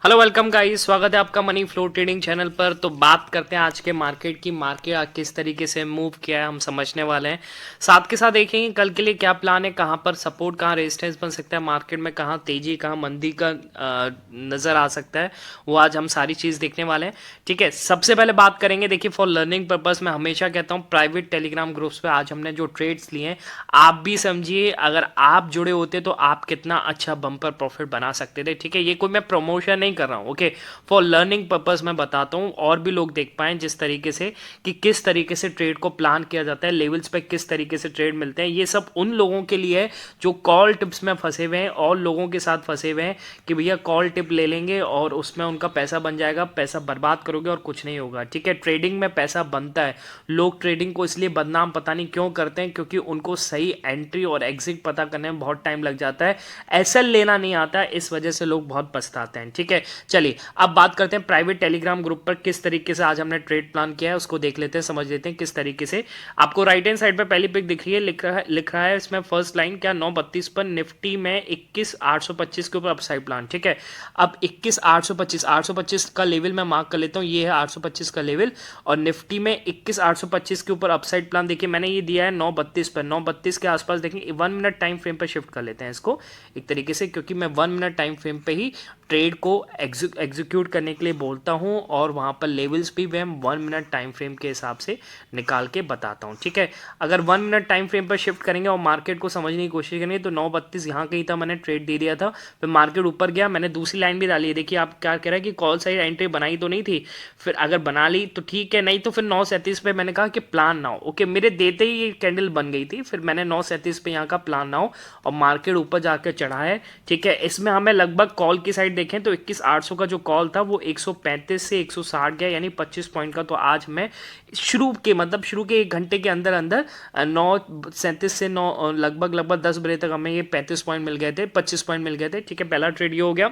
Hello welcome guys, स्वागत है आपका मनी फ्लो ट्रेडिंग चैनल पर। तो बात करते हैं आज के मार्केट की। मार्केट किस तरीके से मूव किया है हम समझने वाले हैं। साथ के साथ देखेंगे कल के लिए क्या प्लान है, कहां पर सपोर्ट, कहां रेजिस्टेंस बन सकता है मार्केट में, कहां तेजी कहां मंदी का नज़र आ सकता है। वो आज हम सारी चीज़ देखने वाले हैं। ठीक है, सबसे पहले बात करेंगे। देखिए, फॉर लर्निंग पर्पस मैं हमेशा कहता हूँ प्राइवेट टेलीग्राम ग्रुप्स पे आज हमने जो ट्रेड्स लिए हैं, आप भी समझिए, अगर आप जुड़े होते तो आप कितना अच्छा बम्पर प्रॉफिट बना सकते थे। ठीक है, ये कोई मैं प्रमोशन नहीं कर रहा हूँ, ओके, फॉर लर्निंग पर्पस मैं बताता हूँ और भी लोग देख पाएं जिस तरीके से कि किस तरीके से ट्रेड को प्लान किया जाता है, लेवल्स पे किस तरीके से ट्रेड मिलते हैं। ये सब उन लोगों के लिए है जो कॉल टिप्स में फंसे हुए हैं और लोगों के साथ फंसे हुए हैं कि भैया कॉल टिप ले लेंगे और उसमें उनका पैसा बन जाएगा, पैसा बर्बाद करोगे और कुछ नहीं होगा। ठीक है, ट्रेडिंग में पैसा बनता है। लोग ट्रेडिंग को इसलिए बदनाम पता नहीं क्यों करते हैं, क्योंकि उनको सही एंट्री और एग्जिट पता करने में बहुत टाइम लग जाता है, एसएल लेना नहीं आता है, इस वजह से लोग बहुत पछताते हैं। ठीक है, चलिए अब बात करते हैं प्राइवेट टेलीग्राम ग्रुप पर किस तरीके से आज हमने ट्रेड प्लान किया है, उसको देख लेते हैं, समझ लेते हैं किस तरीके से। आपको राइट हैंड साइड पर पहली पिक दिख रही है, लिख रहा है इसमें फर्स्ट लाइन क्या, 9:32 पर निफ्टी में 21,825 के ऊपर अपसाइड प्लान। ठीक है, अब 21,825 का लेवल मैं मार्क कर लेता हूँ, ये है 825 का लेवल, और निफ्टी में 21,825 के ऊपर अपसाइड प्लान। देखिए मैंने ये दिया है 9:32 पर, 9:32 के आसपास देखेंगे। 1 मिनट टाइम फ्रेम पर शिफ्ट कर लेते हैं इसको एक तरीके से, क्योंकि मैं 1 मिनट टाइम फ्रेम पे ही ट्रेड को एग्जीक्यूट करने के लिए बोलता हूं और वहां पर लेवल्स भी मैं 1 मिनट टाइम फ्रेम के हिसाब से निकाल के बताता हूं। ठीक है, अगर 1 मिनट टाइम फ्रेम पर शिफ्ट करेंगे और मार्केट को समझने की कोशिश करेंगे तो 9:32 यहाँ कहीं था, मैंने ट्रेड दे दिया था, फिर मार्केट ऊपर गया, मैंने दूसरी लाइन भी डाली है। देखिए आप क्या कह रहे हैं कि कॉल साइड एंट्री बनाई तो नहीं थी, फिर अगर बना ली तो ठीक है, नहीं तो फिर 9:37 पे मैंने कहा कि प्लान ना हो। ओके, मेरे देते ही ये कैंडल बन गई थी, फिर मैंने 9:37 पे यहाँ का प्लान ना हो और मार्केट ऊपर जाकर चढ़ा है। ठीक है, इसमें हमें लगभग कॉल की साइड देखें तो 21,800 का जो कॉल था वो 135 से 160 गया, यानी 25 पॉइंट का। तो आज मैं शुरू के 1 घंटे के अंदर अंदर 9:37 से 9 लगभग 10 बजे तक हमें ये 35 पॉइंट मिल गए थे, 25 पॉइंट मिल गए थे। ठीक है, पहला ट्रेड ये हो गया।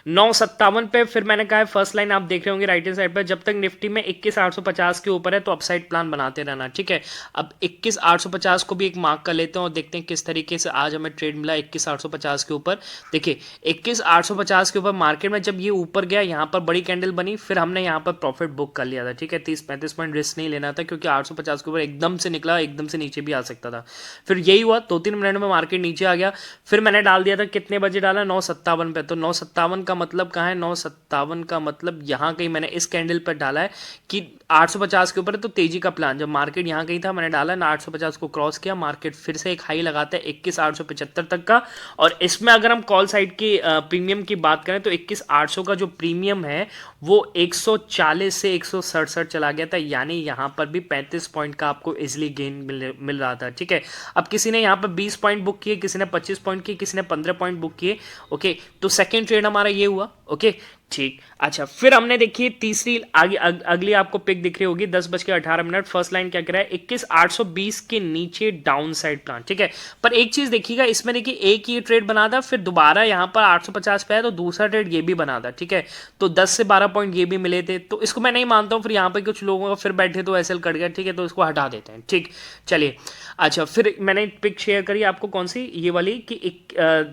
9:57 पे फिर मैंने कहा है फर्स्ट लाइन आप देख रहे होंगे राइट हैंड साइड पर, जब तक निफ्टी में 21,850 के ऊपर है तो अपसाइड प्लान बनाते रहना। ठीक है, अब 21,850 को भी एक मार्क कर लेते हैं और देखते हैं किस तरीके से आज हमें ट्रेड मिला 21,850 के ऊपर। देखिए 21,850 के ऊपर मार्केट में जब ये ऊपर गया, यहाँ पर बड़ी कैंडल बनी, फिर हमने यहाँ पर प्रॉफिट बुक कर लिया था। ठीक है, 30-35 पॉइंट रिस्क नहीं लेना था, क्योंकि 850 के ऊपर एकदम से निकला, एकदम से नीचे भी आ सकता था। फिर यही हुआ, 2-3 मिनट में मार्केट नीचे आ गया। फिर मैंने डाल दिया था, कितने बजे डाला, 9:57 पे। तो 9:57 का मतलब कहाँ है, 9:57 का मतलब यहाँ कहीं मैंने इस कैंडल पर डाला है कि 850 के ऊपर है तो तेजी का प्लान। जब मार्केट यहाँ कहीं था मैंने डाला ना, 850 को क्रॉस किया, मार्केट फिर से एक हाई लगाता है 21,875 तक का। और इसमें अगर हम कॉल साइड की प्रीमियम की बात करें तो 21,800 का जो प्रीमियम है वो 140 से 167 चला गया था, यानी यहाँ पर भी 35 पॉइंट का आपको इजिली गेन मिल रहा था। ठीक है, अब किसी ने यहाँ पर 20 पॉइंट बुक किए, किसी ने 25 पॉइंट किए, किसी ने 15 पॉइंट बुक किए। ओके, तो सेकेंड ट्रेड हमारा ये हुआ। ओके, ठीक, अच्छा, फिर हमने देखिए तीसरी आगे अगली आपको पिक दिख रही होगी 10:18। फर्स्ट लाइन क्या कह रहा है, 21,820 के नीचे डाउन साइड प्लान। ठीक है, पर एक चीज देखिएगा इसमें, देखिए एक ये ट्रेड बना था, फिर दोबारा यहाँ पर 850 पे आया तो दूसरा ट्रेड ये भी बना था। ठीक है, तो 10 से 12 पॉइंट ये भी मिले थे, तो इसको मैं नहीं मानता हूँ। फिर यहाँ पर कुछ लोगों का फिर बैठे तो एसएल कट गया। ठीक है, तो इसको हटा देते हैं। ठीक, चलिए, अच्छा, फिर मैंने पिक शेयर करी आपको, कौन सी, ये वाली कि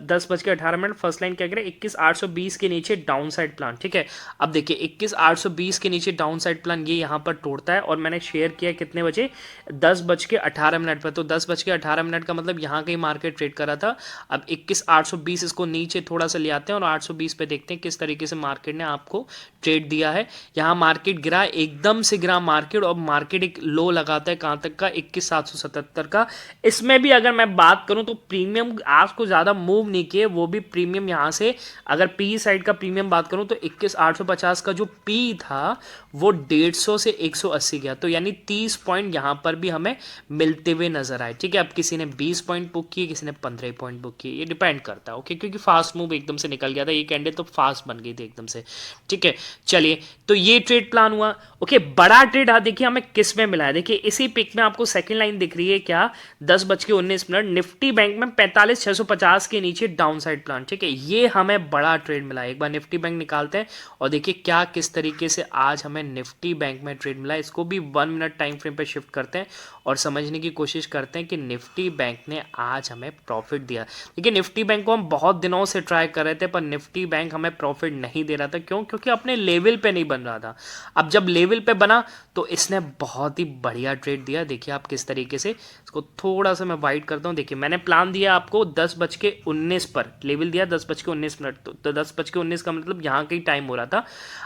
10:18 फर्स्ट लाइन क्या कह रहा है, 21,820 के नीचे डाउन साइड प्लान। ठीक है, अब देखिए 21,820 के नीचे डाउन साइड प्लान ये यहाँ पर तोड़ता है, और मैंने शेयर किया कितने बजे, 10:18 पर। तो 10:18 का मतलब यहाँ कहीं मार्केट ट्रेड कर रहा था। अब 21,820 इसको नीचे थोड़ा सा ले आते हैं और 820 पे देखते हैं किस तरीके से मार्केट ने आपको ट्रेड दिया है। यहाँ मार्केट गिरा, एकदम से गिरा मार्केट, और मार्केट एक लो लगाता है कहाँ तक का, 21,777 का। इसमें भी अगर मैं बात करूं तो प्रीमियम आज को ज्यादा मूव नहीं किए, वो भी प्रीमियम यहाँ से अगर पी साइड का प्रीमियम बात करूं तो 21,850 का जो पी था वो 150 से 180 गया, तो यानी 30 पॉइंट यहाँ पर भी हमें मिलते हुए नजर आए। ठीक है, अब किसी ने 20 पॉइंट बुक किए, किसी ने 15 पॉइंट बुक किए, ये डिपेंड करता है। ओके, क्योंकि फास्ट मूव एकदम से निकल गया था, ये कैंडल तो फास्ट बन गई थी एकदम से। ठीक है, चलिए, तो ये ट्रेड प्लान हुआ। ओके, बड़ा ट्रेड देखिए हमें किस में मिला है। देखिए इसी पिक में आपको सेकंड लाइन दिख रही है क्या, 10:19 निफ्टी बैंक में 45,650 के नीचे डाउन साइड प्लान। ठीक है, ये हमें बड़ा ट्रेड मिला है। एक बार निफ्टी बैंक निकाल निकालते हैं और देखिए क्या किस तरीके से आज हमें निफ्टी बैंक में ट्रेड मिला। इसको भी 1 मिनट टाइम फ्रेम पे शिफ्ट करते हैं और समझने की कोशिश करते हैं कि निफ्टी बैंक ने आज हमें प्रॉफिट दिया। देखिए निफ्टी बैंक को हम बहुत दिनों से ट्राई कर रहे थे पर निफ्टी बैंक हमें प्रॉफिट नहीं दे रहा था। क्यों? क्योंकि अपने लेवल पे नहीं बन रहा था। अब जब लेवल पे बना तो इसने बहुत ही बढ़िया ट्रेड दिया। देखिए आप किस तरीके से, इसको थोड़ा सा मैं वाइड करता हूँ। देखिए मैंने प्लान दिया आपको 10:19 पर, लेवल दिया 10:19, तो 10:19 का मतलब यहाँ का ही टाइम हो रहा था।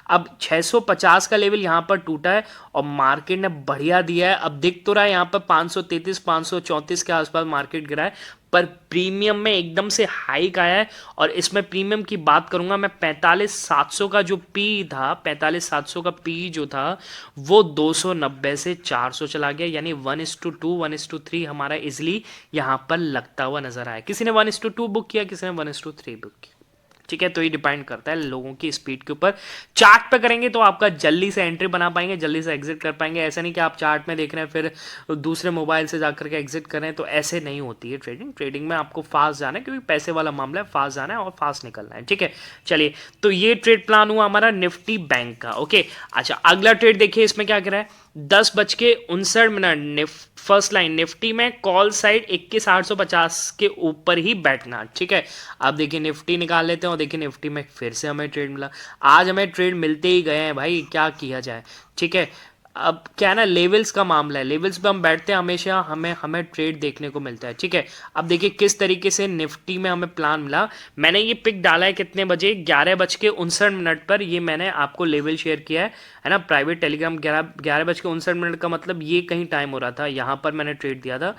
अब 650 का लेवल यहाँ पर टूटा है और मार्केट ने बढ़िया दिया है। अब दिख तो रहा है यहाँ पर 533 534 के आसपास मार्केट गिरा है, पर प्रीमियम में एकदम से हाइक आया है। और इसमें प्रीमियम की बात करूंगा मैं, 45,700 का जो पी था, 45,700 का पी जो था वो 290 से 400 चला गया, यानी 1:2 1:3 हमारा इजिली यहाँ पर लगता हुआ नजर आया। किसी ने 1:2 बुक किया, किसी ने 1:3 बुक किया। ठीक है, तो ये डिपेंड करता है लोगों की स्पीड के ऊपर। चार्ट पे करेंगे तो आपका जल्दी से एंट्री बना पाएंगे, जल्दी से एग्जिट कर पाएंगे। ऐसा नहीं कि आप चार्ट में देख रहे हैं फिर दूसरे मोबाइल से जाकर के एग्जिट कर रहे हैं, तो ऐसे नहीं होती है ट्रेडिंग। ट्रेडिंग में आपको फास्ट जाना है क्योंकि पैसे वाला मामला है, फास्ट जाना है और फास्ट निकलना है। ठीक है, चलिए तो ये ट्रेड प्लान हुआ हमारा निफ्टी बैंक का। ओके, अच्छा अगला ट्रेड देखिए, इसमें क्या करा है, 10:59 फर्स्ट लाइन निफ्टी में कॉल साइड 21,850 के ऊपर ही बैठना। ठीक है, अब देखिए निफ्टी निकाल लेते हैं और देखिए निफ्टी में फिर से हमें ट्रेड मिला। आज हमें ट्रेड मिलते ही गए हैं भाई, क्या किया जाए। ठीक है, अब क्या है ना, लेवल्स का मामला है, लेवल्स पे हम बैठते हैं हमेशा, हमें ट्रेड देखने को मिलता है। ठीक है, अब देखिए किस तरीके से निफ्टी में हमें प्लान मिला। मैंने ये पिक डाला है कितने बजे, 11:59 पर ये मैंने आपको लेवल शेयर किया है ना, प्राइवेट टेलीग्राम। 11:59 का मतलब ये कहीं टाइम हो रहा था, यहाँ पर मैंने ट्रेड दिया था।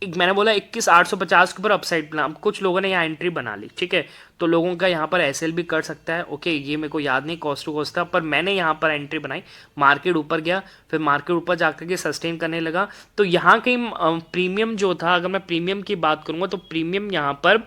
मैंने बोला 21,850 के ऊपर अपसाइड प्लान, कुछ लोगों ने यहाँ एंट्री बना ली। ठीक है, तो लोगों का यहाँ पर एसएल भी कर सकता है। ओके, ये मेरे को याद नहीं कॉस्ट टू कॉस्ट था, पर मैंने यहाँ पर एंट्री बनाई। मार्केट ऊपर गया, फिर मार्केट ऊपर जाकर के सस्टेन करने लगा, तो यहाँ कहीं प्रीमियम जो था, अगर मैं प्रीमियम की बात करूँगा तो प्रीमियम यहाँ पर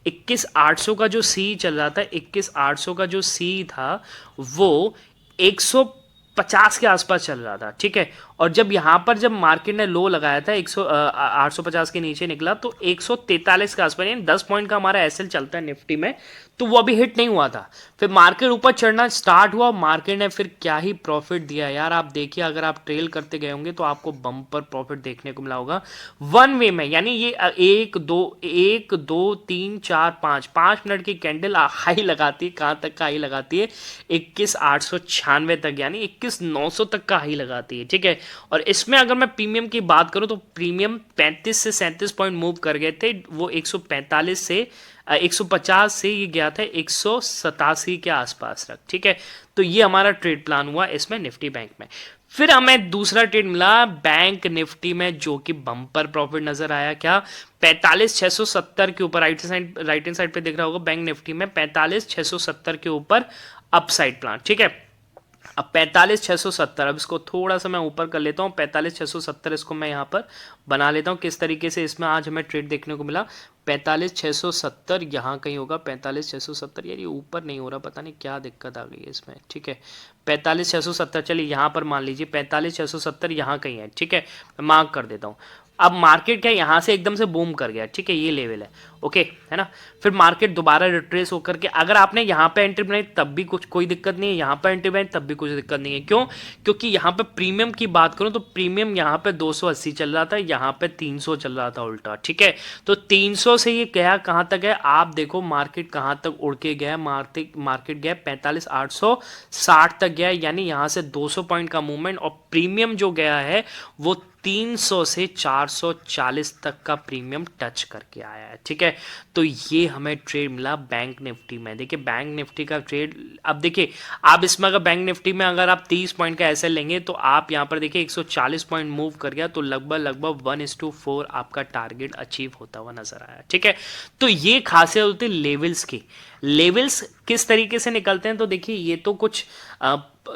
21,800 का जो सी चल रहा था, 21,800 का जो सी था वो 150 के आसपास चल रहा था। ठीक है, और जब यहाँ पर जब मार्केट ने लो लगाया था 850 के नीचे निकला तो 143 के आसपास, यानी 10 पॉइंट का हमारा एसएल चलता है निफ्टी में, तो वो अभी हिट नहीं हुआ था। फिर मार्केट ऊपर चढ़ना स्टार्ट हुआ, मार्केट ने फिर क्या ही प्रॉफिट दिया यार। आप देखिए, अगर आप ट्रेल करते गए होंगे तो आपको बम्पर प्रॉफिट देखने को मिला होगा वन वे में। यानी ये 1 2 3 4 5 मिनट की कैंडल हाई लगाती है। कहाँ तक का हाई लगाती है? 21,896 तक, यानी 21,900 तक का हाई लगाती है। ठीक है, और इसमें अगर मैं प्रीमियम की बात करूं तो प्रीमियम 35 से 37 पॉइंट मूव कर गए थे। वो 145 से 150 से ये गया था 187 के आसपास तक। ठीक है, तो ये हमारा ट्रेड प्लान हुआ इसमें निफ्टी बैंक में। फिर हमें दूसरा ट्रेड मिला बैंक निफ्टी में, जो कि बम्पर प्रॉफिट नजर आया। क्या? 45,670 के ऊपर, राइट हैंड साइड पे दिख रहा होगा बैंक निफ्टी में 45,670 के ऊपर अपसाइड प्लान। ठीक है, अब 45,670, अब इसको थोड़ा सा मैं ऊपर कर लेता हूँ, 45,670 इसको मैं यहाँ पर बना लेता हूँ। किस तरीके से इसमें आज हमें ट्रेड देखने को मिला, 45,670 यहाँ कहीं होगा, 45,670 यार ये ऊपर नहीं हो रहा, पता नहीं क्या दिक्कत आ गई है इसमें। ठीक है, 45,670, चलिए यहाँ पर मान लीजिए 45,670 यहाँ कहीं है। ठीक है, मैं मार्क कर देता हूँ। अब मार्केट क्या यहाँ से एकदम से बूम कर गया। ठीक है, ये लेवल है। ओके, है ना, फिर मार्केट दोबारा रिट्रेस होकर के, अगर आपने यहाँ पे एंट्री बनाई तब भी कोई दिक्कत नहीं है, यहाँ पे एंट्री बनाई तब भी कुछ दिक्कत नहीं है। क्यों? क्योंकि यहाँ पे प्रीमियम की बात करूँ तो प्रीमियम यहाँ पे 280 चल रहा था, यहाँ पे 300 चल रहा था उल्टा। ठीक है, तो 300 से ये गया कहाँ तक है, आप देखो मार्केट कहाँ तक उड़ के गया। मार्केट गया 45,860 तक गया, यानी यहाँ से 200 पॉइंट का मूवमेंट, और प्रीमियम जो गया है वो 300 से 440 तक का प्रीमियम टच करके आया है। ठीक है, तो ये हमें ट्रेड मिला बैंक निफ्टी में। देखिए बैंक निफ्टी का ट्रेड, अब देखिए आप इसमें अगर बैंक निफ्टी में अगर आप 30 पॉइंट का एसएल लेंगे तो आप यहाँ पर देखिए 140 पॉइंट मूव कर गया, तो लगभग 1:4 आपका टारगेट अचीव होता हुआ नजर आया। ठीक है, तो ये खासियत होती है लेवल्स की। लेवल्स किस तरीके से निकलते हैं, तो देखिए ये तो कुछ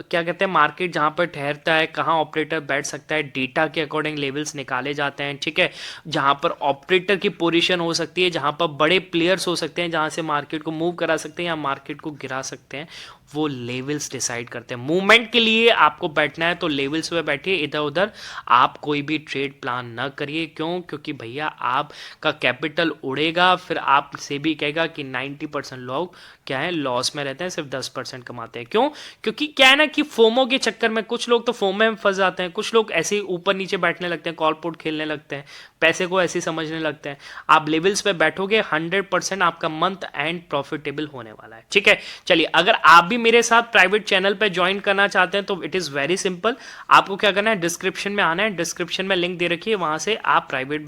क्या कहते हैं, मार्केट जहां पर ठहरता है, कहां ऑपरेटर बैठ सकता है, डेटा के अकॉर्डिंग लेवल्स निकाले जाते हैं। ठीक है, जहां पर ऑपरेटर की पोजीशन हो सकती है, जहां पर बड़े प्लेयर्स हो सकते हैं, जहां से मार्केट को मूव करा सकते हैं या मार्केट को गिरा सकते हैं, वो लेवल्स डिसाइड करते हैं। मूवमेंट के लिए आपको बैठना है तो लेवल्स पे बैठिए, इधर उधर आप कोई भी ट्रेड प्लान ना करिए। क्यों? क्योंकि भैया आपका कैपिटल उड़ेगा, फिर आपसे भी कहेगा कि 90% लोग क्या है, लॉस में रहते हैं, सिर्फ 10% कमाते हैं। क्यों? क्योंकि क्या है ना कि फोमो के चक्कर में कुछ लोग तो फोमो में फंस जाते हैं, कुछ लोग ऐसे ही ऊपर नीचे बैठने लगते हैं, कॉल पुट खेलने लगते हैं, पैसे को ऐसे ही समझने लगते हैं। आप लेवल्स पे बैठोगे 100% आपका मंथ एंड प्रॉफिटेबल होने वाला है। ठीक है, चलिए अगर आप भी मेरे साथ प्राइवेट चैनल पे ज्वाइन करना चाहते हैं तो इट इज वेरी सिंपल। आपको क्या करना है, डिस्क्रिप्शन में आना है, डिस्क्रिप्शन में लिंक दे रखी है, वहां से आप प्राइवेट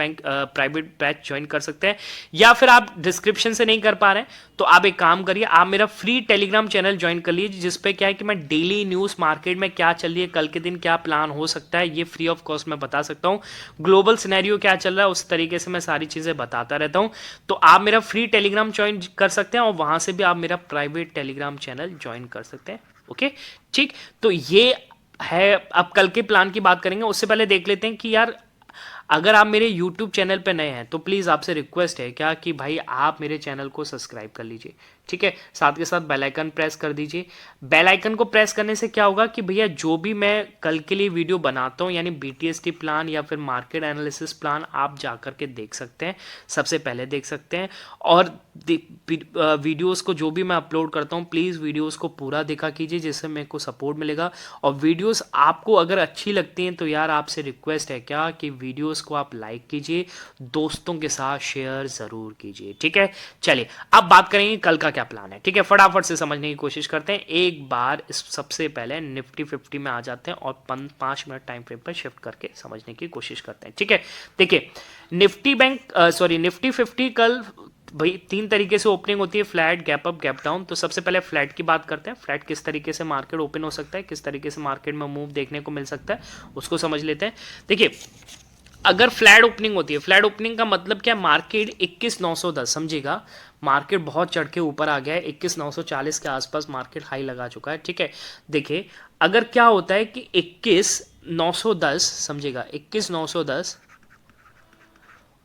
बैच ज्वाइन कर सकते हैं। या फिर आप डिस्क्रिप्शन से नहीं कर पा रहे हैं तो आप एक काम करिए, आप मेरा फ्री टेलीग्राम चैनल ज्वाइन कर लीजिए, जिसपे क्या है कि मैं डेली न्यूज मार्केट में क्या चल रही है, कल के दिन क्या प्लान हो सकता है, ये फ्री ऑफ कॉस्ट मैं बता सकता हूँ। ग्लोबल सिनेरियो क्या चल रहा है उस तरीके से मैं सारी चीजें बताता रहता हूँ। तो आप मेरा फ्री टेलीग्राम ज्वाइन कर सकते हैं और वहां से भी आप मेरा प्राइवेट टेलीग्राम चैनल ज्वाइन कर सकते हैं। ओके, ठीक, तो ये है। अब कल के प्लान की बात करेंगे, उससे पहले देख लेते हैं कि यार अगर आप मेरे YouTube चैनल पे नए हैं तो प्लीज़ आपसे रिक्वेस्ट है क्या कि भाई आप मेरे चैनल को सब्सक्राइब कर लीजिए। ठीक है, साथ के साथ बेल आइकन प्रेस कर दीजिए। बेल आइकन को प्रेस करने से क्या होगा कि भैया जो भी मैं कल के लिए वीडियो बनाता हूँ, यानी BTST प्लान या फिर मार्केट एनालिसिस प्लान, आप जा कर के देख सकते हैं, सबसे पहले देख सकते हैं। और वीडियोस को जो भी मैं अपलोड करता हूँ प्लीज़ वीडियोस को पूरा देखा कीजिए, जिससे मेरे को सपोर्ट मिलेगा। और वीडियोस आपको अगर अच्छी लगती हैं तो यार आपसे रिक्वेस्ट है क्या कि वीडियोस को आप लाइक कीजिए, दोस्तों के साथ शेयर ज़रूर कीजिए। ठीक है, चलिए अब बात करेंगे कल का क्या प्लान है। ठीक है, फटाफट से समझने की कोशिश करते हैं। एक बार इस सबसे पहले निफ्टी 50 में आ जाते हैं और 5 मिनट टाइम फ्रेम पर शिफ्ट करके समझने की कोशिश करते हैं। ठीक है, देखिए निफ्टी 50 कल भाई 3 तरीके से ओपनिंग होती है, flat, gap up, gap down. तो सबसे पहले फ्लैट की बात करते हैं। फ्लैट किस तरीके से मार्केट ओपन हो सकता है, किस तरीके से मार्केट में मूव देखने को मिल सकता है, उसको समझ लेते हैं। देखिए अगर फ्लैट ओपनिंग होती है, फ्लैट ओपनिंग का मतलब क्या, मार्केट 21,910, समझिएगा मार्केट बहुत चढ़ के ऊपर आ गया है, 21,940 के आसपास मार्केट हाई लगा चुका है। ठीक है, देखिए अगर क्या होता है कि 21,910, समझिएगा 21,910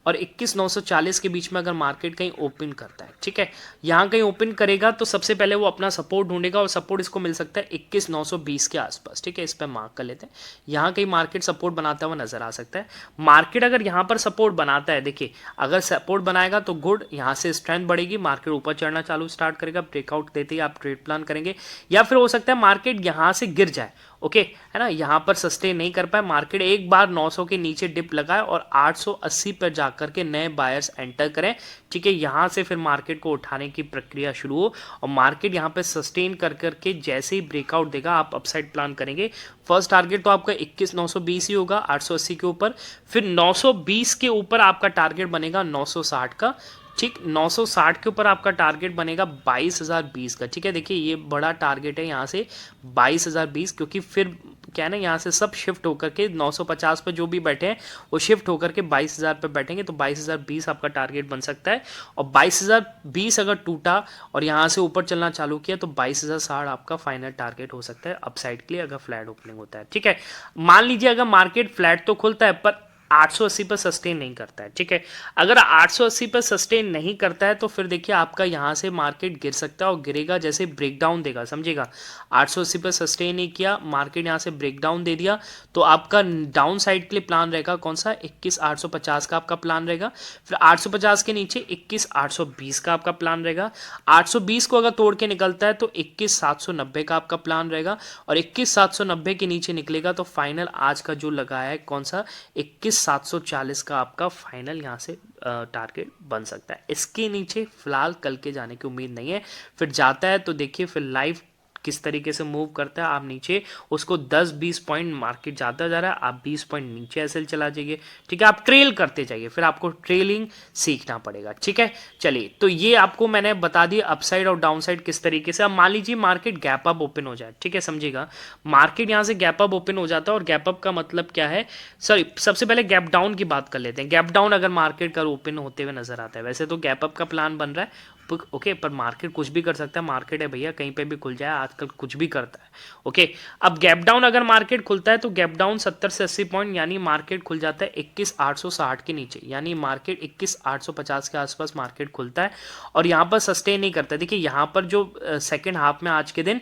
और 21,940 के बीच में अगर मार्केट कहीं ओपन करता है, ठीक है, यहाँ कहीं ओपन करेगा तो सबसे पहले वो अपना सपोर्ट ढूंढेगा और सपोर्ट इसको मिल सकता है 21,920 के आसपास। ठीक है, इस पर मार्क कर लेते हैं। यहाँ कहीं मार्केट सपोर्ट बनाता हुआ नजर आ सकता है। मार्केट अगर यहाँ पर सपोर्ट बनाता है, देखिए अगर सपोर्ट बनाएगा तो गुड, यहाँ से स्ट्रेंथ बढ़ेगी, मार्केट ऊपर चढ़ना चालू स्टार्ट करेगा, ब्रेकआउट देते ही आप ट्रेड प्लान करेंगे। या फिर हो सकता है मार्केट यहाँ से गिर जाए, ओके है ना, यहाँ पर सस्टेन नहीं कर पाए, मार्केट एक बार 900 के नीचे डिप लगाए और 880 पर जाकर के नए बायर्स एंटर करें। ठीक है, यहाँ से फिर मार्केट को उठाने की प्रक्रिया शुरू हो और मार्केट यहाँ पे सस्टेन कर करके जैसे ही ब्रेकआउट देगा आप अपसाइड प्लान करेंगे। फर्स्ट टारगेट तो आपका 21,920 ही होगा 880 के ऊपर, फिर 920 के ऊपर आपका टारगेट बनेगा 960 का। ठीक, 960 के ऊपर आपका टारगेट बनेगा 22,020 का। ठीक है, देखिए ये बड़ा टारगेट है यहाँ से 22,020, क्योंकि फिर क्या है ना, यहाँ से सब शिफ्ट होकर के 950 पे जो भी बैठे हैं वो शिफ्ट होकर के 22,000 पे बैठेंगे, तो 22,020 आपका टारगेट बन सकता है। और 22,020 अगर टूटा और यहाँ से ऊपर चलना चालू किया तो 22,060 आपका फाइनल टारगेट हो सकता है अपसाइड के लिए, अगर फ्लैट ओपनिंग होता है। ठीक है, मान लीजिए अगर मार्केट फ्लैट तो खुलता है पर 880 पर सस्टेन नहीं करता है। ठीक है, अगर 880 पर सस्टेन नहीं करता है तो फिर देखिए आपका यहाँ से मार्केट गिर सकता है और गिरेगा जैसे ब्रेकडाउन देगा, समझिएगा 880 पर सस्टेन नहीं किया, मार्केट यहाँ से ब्रेकडाउन दे दिया तो आपका डाउन साइड के लिए प्लान रहेगा कौन सा, 21,850 का आपका प्लान रहेगा। फिर 850 के नीचे 21,820 का आपका प्लान रहेगा। 820 को अगर तोड़ के निकलता है तो 21,790 का आपका प्लान रहेगा और 21,790 के नीचे निकलेगा तो फाइनल आज का जो लगाया है कौन सा, 21,740 का आपका फाइनल यहाँ से टारगेट बन सकता है। इसके नीचे फिलहाल कल के जाने की उम्मीद नहीं है, फिर जाता है तो देखिए फिर लाइव किस तरीके से मूव करता है। आप नीचे उसको 10-20 पॉइंट मार्केट जाता जा रहा है, आप 20 पॉइंट नीचे ऐसे चला जाइए। ठीक है, आप ट्रेल करते जाइए, फिर आपको ट्रेलिंग सीखना पड़ेगा। ठीक है, चलिए तो ये आपको मैंने बता दिया अपसाइड और डाउन साइड किस तरीके से। अब मान लीजिए मार्केट गैप अप ओपन हो जाए, ठीक है, समझिएगा मार्केट यहाँ से गैप अप ओपन हो जाता है और गैप अप का मतलब क्या है, सॉरी सबसे पहले गैप डाउन की बात कर लेते हैं। गैप डाउन अगर मार्केट का ओपन होते हुए नजर आता है, वैसे तो गैप अप का प्लान बन रहा है, ओके, पर मार्केट कुछ भी कर सकता है, मार्केट है भैया, कहीं पे भी खुल जाए, आजकल कुछ भी करता है। ओके, अब गैप डाउन अगर मार्केट खुलता है तो गैप डाउन 70 से 80 पॉइंट, यानी मार्केट खुल जाता है 21,860 के नीचे, यानी मार्केट 21,850 के आसपास मार्केट खुलता है और यहाँ पर सस्टेन नहीं करता है। देखिए यहाँ पर जो सेकेंड हाफ में आज के दिन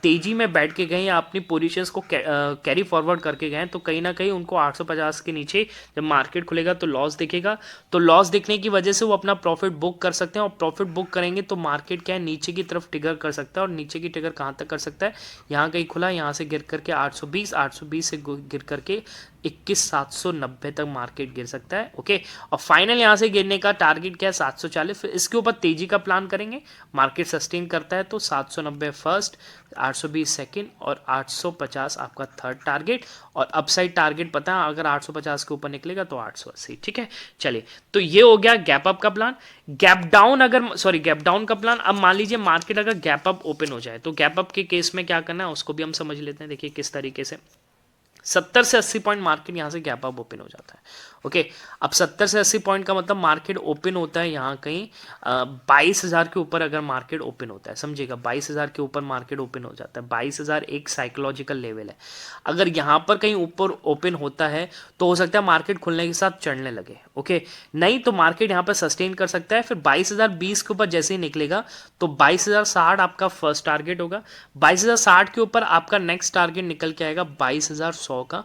तेजी में बैठ के गए या अपनी पोजीशंस को कैरी फॉरवर्ड करके गए, तो कहीं ना कहीं उनको 850 के नीचे जब मार्केट खुलेगा तो लॉस दिखेगा, तो लॉस दिखने की वजह से वो अपना प्रॉफिट बुक कर सकते हैं और प्रॉफिट बुक करेंगे तो मार्केट क्या है, नीचे की तरफ ट्रिगर कर सकता है। और नीचे की ट्रिगर कहाँ तक कर सकता है, यहाँ कहीं खुला, यहाँ से गिर करके 820 से गिर करके 21,790 तक मार्केट गिर सकता है। ओके, और फाइनल यहाँ से गिरने का टारगेट क्या है, 740। फिर इसके ऊपर तेजी का प्लान करेंगे, मार्केट सस्टेन करता है तो 790 फर्स्ट, 820 सेकेंड और 850 आपका थर्ड टारगेट। और अपसाइड टारगेट पता है, अगर 850 के ऊपर निकलेगा तो 880। ठीक है, चलिए, तो ये हो गया गैप अप का प्लान। गैप डाउन अगर गैप डाउन का प्लान, अब मान लीजिए मार्केट अगर गैप अप ओपन हो जाए तो गैप अप के केस में क्या करना है उसको भी हम समझ लेते हैं। देखिए किस तरीके से 70 से 80 पॉइंट मार्केट यहाँ से गैप अप ओपन हो जाता है। ओके, अब 70 से 80 पॉइंट का मतलब मार्केट ओपन होता है यहाँ कहीं 22,000 के ऊपर, अगर मार्केट ओपन होता है, समझिएगा 22,000 के ऊपर मार्केट ओपन हो जाता है। 22,000 एक साइकोलॉजिकल लेवल है, अगर यहाँ पर कहीं ऊपर ओपन होता है तो हो सकता है मार्केट खुलने के साथ चढ़ने लगे। ओके, नहीं तो मार्केट यहाँ पर सस्टेन कर सकता है। फिर 22,020 के ऊपर जैसे ही निकलेगा तो 22,060 आपका फर्स्ट टारगेट होगा। 22,060 के ऊपर आपका नेक्स्ट टारगेट निकल के आएगा 22,100 का।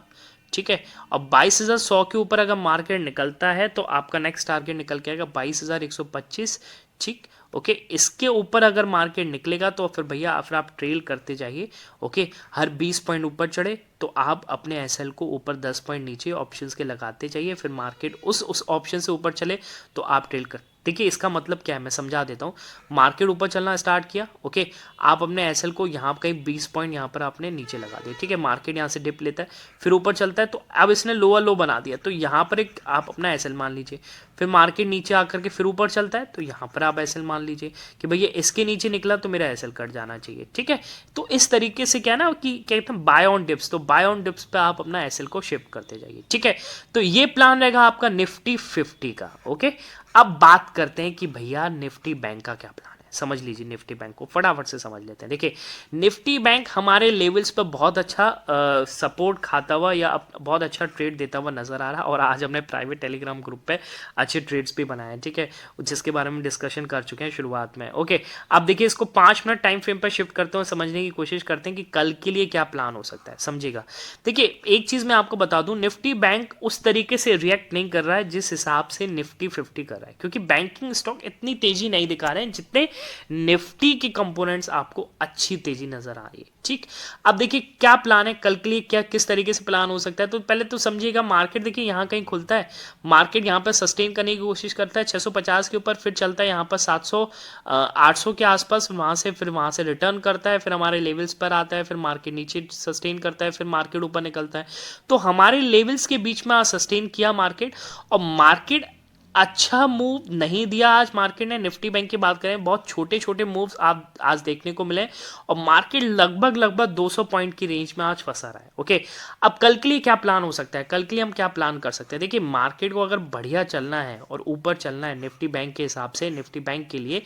ठीक है, अब 22,100 के ऊपर अगर मार्केट निकलता है तो आपका नेक्स्ट टारगेट निकल के आएगा 22,125। ठीक, ओके, इसके ऊपर अगर मार्केट निकलेगा तो फिर भैया फिर आप ट्रेल करते जाइए। ओके, हर 20 पॉइंट ऊपर चढ़े तो आप अपने एसएल को ऊपर 10 पॉइंट नीचे ऑप्शंस के लगाते जाइए। फिर मार्केट उस ऑप्शन से ऊपर चले तो आप ट्रेल कर, देखिए इसका मतलब क्या है मैं समझा देता हूँ। मार्केट ऊपर चलना स्टार्ट किया, ओके, आप अपने एसएल को यहाँ कहीं 20 पॉइंट यहाँ पर आपने नीचे लगा दिया। ठीक है, मार्केट यहाँ से डिप लेता है फिर ऊपर चलता है, तो अब इसने लोअर लो बना दिया, तो यहाँ पर एक आप अपना एसएल मान लीजिए। फिर मार्केट नीचे आकर के फिर ऊपर चलता है तो यहाँ पर आप एसएल मान लीजिए कि भैया इसके नीचे निकला तो मेरा एसएल कट जाना चाहिए। ठीक है, तो इस तरीके से क्या है ना कि क्या कहते हैं बाय ऑन डिप्स, तो बाय ऑन डिप्स पे आप अपना एसएल को शिफ्ट करते जाइए। ठीक है, तो ये प्लान रहेगा आपका निफ्टी 50 का। ओके, अब बात करते हैं कि भैया निफ्टी बैंक का क्या प्लान है। समझ लीजिए निफ्टी बैंक को फटाफट से समझ लेते हैं। देखिए निफ्टी बैंक हमारे लेवल्स पर बहुत अच्छा सपोर्ट खाता हुआ या बहुत अच्छा ट्रेड देता हुआ नजर आ रहा है, और आज हमने प्राइवेट टेलीग्राम ग्रुप पे अच्छे ट्रेड्स भी बनाए हैं। ठीक है, जिसके बारे में डिस्कशन कर चुके हैं शुरुआत में। ओके, अब देखिए इसको 5 मिनट टाइम फ्रेम पर शिफ्ट करते हैं, समझने की कोशिश करते हैं कि कल के लिए क्या प्लान हो सकता है। समझिएगा, देखिए एक चीज मैं आपको बता दूं, निफ्टी बैंक उस तरीके से रिएक्ट नहीं कर रहा है जिस हिसाब से निफ्टी 50 कर रहा है, क्योंकि बैंकिंग स्टॉक इतनी तेजी नहीं दिखा रहे हैं जितने निफ्टी के कंपोनेंट्स आपको अच्छी तेजी नजर आ रही है। ठीक, अब देखिए क्या प्लान है कल के लिए, क्या किस तरीके से प्लान हो सकता है। तो पहले तो समझिएगा मार्केट देखिए यहाँ कहीं खुलता है, मार्केट यहाँ पर सस्टेन करने की कोशिश करता है 650 के ऊपर, फिर चलता है यहाँ पर 700 800 के आसपास, फिर वहां से रिटर्न करता है, फिर हमारे लेवल्स पर आता है, फिर मार्केट नीचे सस्टेन करता है, फिर मार्केट ऊपर निकलता है। तो हमारे लेवल्स के बीच में सस्टेन किया मार्केट, और मार्केट अच्छा मूव नहीं दिया आज मार्केट ने। निफ्टी बैंक की बात करें, बहुत छोटे छोटे मूव्स आप आज देखने को मिले, और मार्केट लगभग 200 पॉइंट की रेंज में आज फंसा रहा है। ओके, अब कल के लिए क्या प्लान हो सकता है, कल के लिए हम क्या प्लान कर सकते हैं। देखिए मार्केट को अगर बढ़िया चलना है और ऊपर चलना है निफ्टी बैंक के हिसाब से, निफ्टी बैंक के लिए,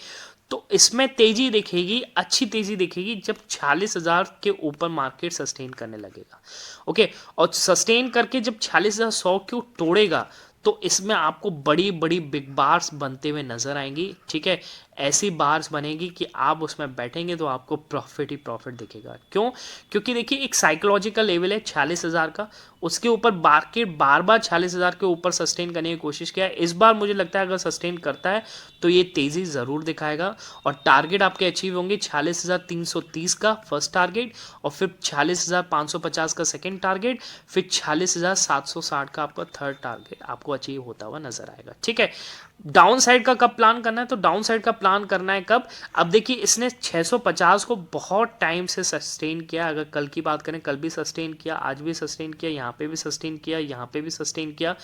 तो इसमें तेजी दिखेगी, अच्छी तेजी दिखेगी जब 46,000 के ऊपर मार्केट सस्टेन करने लगेगा। ओके, और सस्टेन करके जब 46,100 को तोड़ेगा तो इसमें आपको बड़ी बड़ी बिग बार्स बनते हुए नजर आएंगी। ठीक है, ऐसी बार्स बनेगी कि आप उसमें बैठेंगे तो आपको प्रॉफिट ही प्रॉफिट दिखेगा। क्यों, क्योंकि देखिए एक साइकोलॉजिकल लेवल है 46,000 का, उसके ऊपर मार्केट बार बार 46,000 के ऊपर सस्टेन करने की कोशिश किया है। इस बार मुझे लगता है अगर सस्टेन करता है तो ये तेजी जरूर दिखाएगा, और टारगेट आपके अचीव होंगे 46,330 का फर्स्ट टारगेट, और फिर 46,550 का सेकेंड टारगेट, फिर 46,760 का आपका थर्ड टारगेट आपको अचीव होता हुआ नजर आएगा। ठीक है, डाउन साइड का कब प्लान करना है, तो डाउन साइड का प्लान करना है कब, अब देखिए इसने 650 को बहुत टाइम से सस्टेन किया। अगर कल की बात करें, कल भी सस्टेन किया, आज भी सस्टेन किया, यहाँ पे भी सस्टेन किया, यहाँ पे भी सस्टेन किया।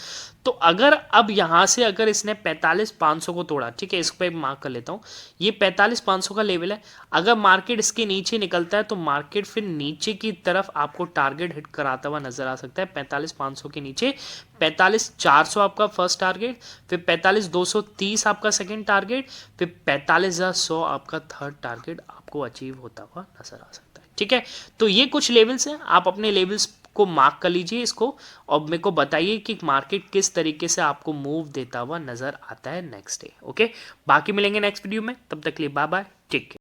तो अगर अब यहाँ से अगर इसने 45,500 को तोड़ा, ठीक है, इस पर मार्क कर लेता हूँ, ये 45,500 का लेवल है। अगर मार्केट इसके नीचे निकलता है तो मार्केट फिर नीचे की तरफ आपको टारगेट हिट कराता हुआ नजर आ सकता है 45,500 के नीचे। 45,400 आपका फर्स्ट टारगेट, फिर 45,200 230 आपका सेकंड टारगेट, फिर 45,100 आपका थर्ड टारगेट आपको अचीव होता हुआ नजर आ सकता है। ठीक है, तो ये कुछ लेवल्स हैं, आप अपने लेवल्स को मार्क कर लीजिए इसको, और मेरे को बताइए कि मार्केट किस तरीके से आपको मूव देता हुआ नजर आता है नेक्स्ट डे। ओके, बाकी मिलेंगे नेक्स्ट वीडियो में, तब तक के लिए बाय बाय, टेक केयर।